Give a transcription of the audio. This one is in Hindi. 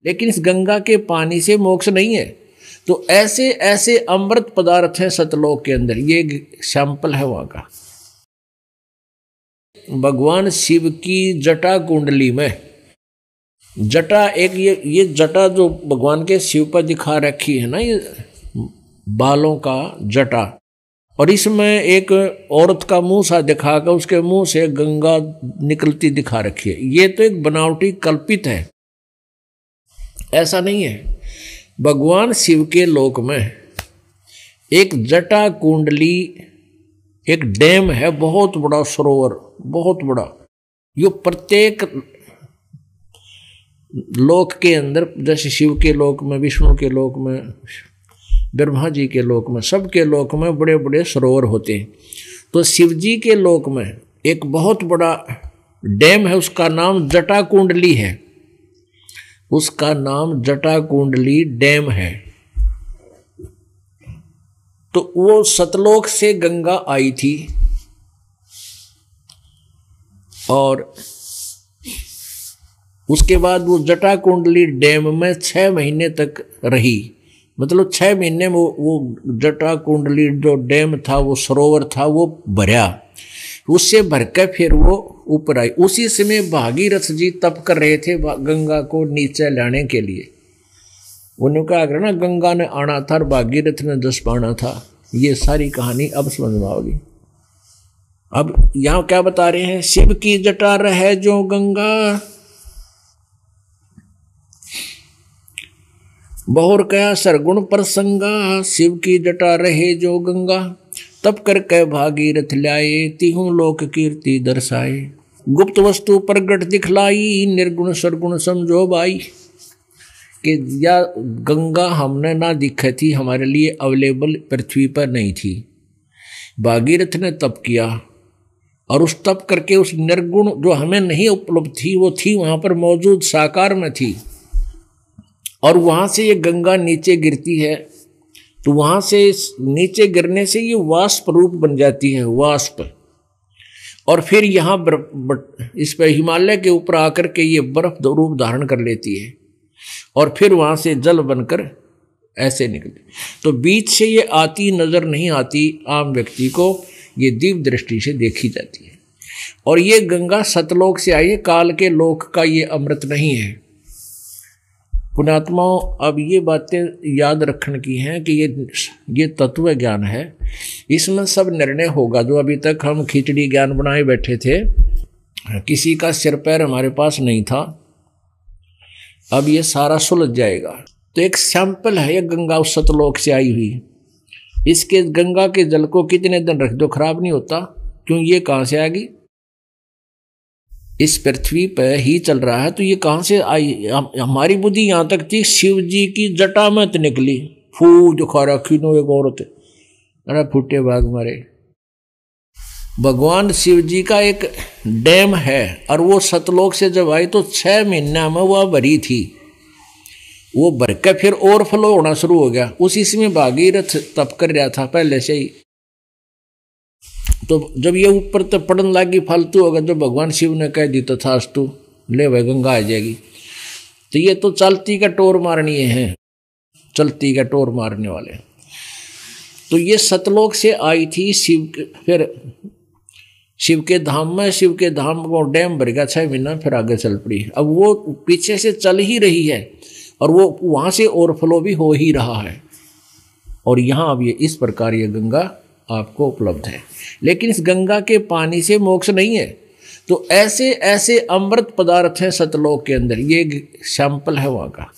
लेकिन इस गंगा के पानी से मोक्ष नहीं है। तो ऐसे ऐसे अमृत पदार्थ हैं सतलोक के अंदर। ये सैंपल है वहां का। भगवान शिव की जटा कुंडली में जटा एक ये जटा जो भगवान के शिव पर दिखा रखी है ना, ये बालों का जटा, और इसमें एक औरत का मुंह सा दिखाकर उसके मुंह से गंगा निकलती दिखा रखी है। ये तो एक बनावटी कल्पित है, ऐसा नहीं है। भगवान शिव के लोक में एक जटा कुंडली, एक डैम है, बहुत बड़ा सरोवर, बहुत बड़ा। यो प्रत्येक लोक के अंदर, जैसे शिव के लोक में, विष्णु के लोक में, ब्रह्मा जी के लोक में, सबके लोक में बड़े बड़े सरोवर होते हैं। तो शिव जी के लोक में एक बहुत बड़ा डैम है, उसका नाम जटा कुंडली है। उसका नाम जटा कुंडली डैम है। तो वो सतलोक से गंगा आई थी और उसके बाद वो जटा कुंडली डैम में 6 महीने तक रही। मतलब 6 महीने में वो जटा कुंडली जो डैम था, वो सरोवर था, वो भरा। उससे भरकर फिर वो ऊपर आई। उसी समय भागीरथ जी तप कर रहे थे गंगा को नीचे लाने के लिए। उन्होंने कहा ना, गंगा ने आना था और भागीरथ ने जस पाना था। ये सारी कहानी अब समझ में आओगी। अब यहां क्या बता रहे हैं? शिव की जटा रहे जो गंगा, बहुर कया सरगुण प्रसंगा। शिव की जटा रहे जो गंगा, तब कर कह भागीरथ ल्याए, तिहु लोक कीर्ति दर्शाए। गुप्त वस्तु प्रगट दिखलाई, निर्गुण सरगुण समझो बाई। कि या गंगा हमने ना दिखी थी, हमारे लिए अवेलेबल पृथ्वी पर नहीं थी। भागीरथ ने तप किया और उस तप करके उस निर्गुण जो हमें नहीं उपलब्ध थी, वो थी वहां पर मौजूद, साकार में थी। और वहां से ये गंगा नीचे गिरती है, तो वहां से नीचे गिरने से ये वाष्प रूप बन जाती है, वाष्प। और फिर यहाँ इस पर हिमालय के ऊपर आकर के ये बर्फ रूप धारण कर लेती है और फिर वहां से जल बनकर ऐसे निकलती। तो बीच से ये आती नजर नहीं आती आम व्यक्ति को, ये दिव्य दृष्टि से देखी जाती है। और ये गंगा सतलोक से आई है, काल के लोक का ये अमृत नहीं है। पुण्यात्माओं, अब ये बातें याद रखने की हैं कि ये तत्व ज्ञान है, इसमें सब निर्णय होगा। जो अभी तक हम खिचड़ी ज्ञान बनाए बैठे थे, किसी का सिर पैर हमारे पास नहीं था, अब ये सारा सुलझ जाएगा। तो एक सैंपल है ये गंगा उस सतलोक से आई हुई। इसके गंगा के जल को कितने दिन रख दो खराब नहीं होता। क्यों? ये कहाँ से आएगी? इस पृथ्वी पर ही चल रहा है, तो ये कहाँ से आई? हमारी बुद्धि यहाँ तक थी, शिव जी की जटा में तो निकली। फू जो खा रखी नो एक औरत, अरे फूटे भाग मारे। भगवान शिव जी का एक डैम है और वो सतलोक से जब आई तो 6 महीना में वह भरी थी। वो भर के फिर ओवरफ्लो होना शुरू हो गया। उसी समय भागीरथ तप कर रहा था पहले से ही। तो जब ये ऊपर तो पड़न लगी फालतू होगा, जो भगवान शिव ने कह दी तथास्तु, ले भाई गंगा आ जाएगी। तो ये तो चलती का टोर मारनी है, चलती का टोर मारने वाले। तो ये सतलोक से आई थी फिर शिव के धाम में, शिव के धाम को डैम भर गया 6 महीना, फिर आगे चल पड़ी। अब वो पीछे से चल ही रही है और वो वहाँ से ओवरफ्लो भी हो ही रहा है। और यहाँ अब ये इस प्रकार ये गंगा आपको उपलब्ध है। लेकिन इस गंगा के पानी से मोक्ष नहीं है। तो ऐसे ऐसे अमृत पदार्थ हैं सतलोक के अंदर। ये सैंपल है वहाँ का।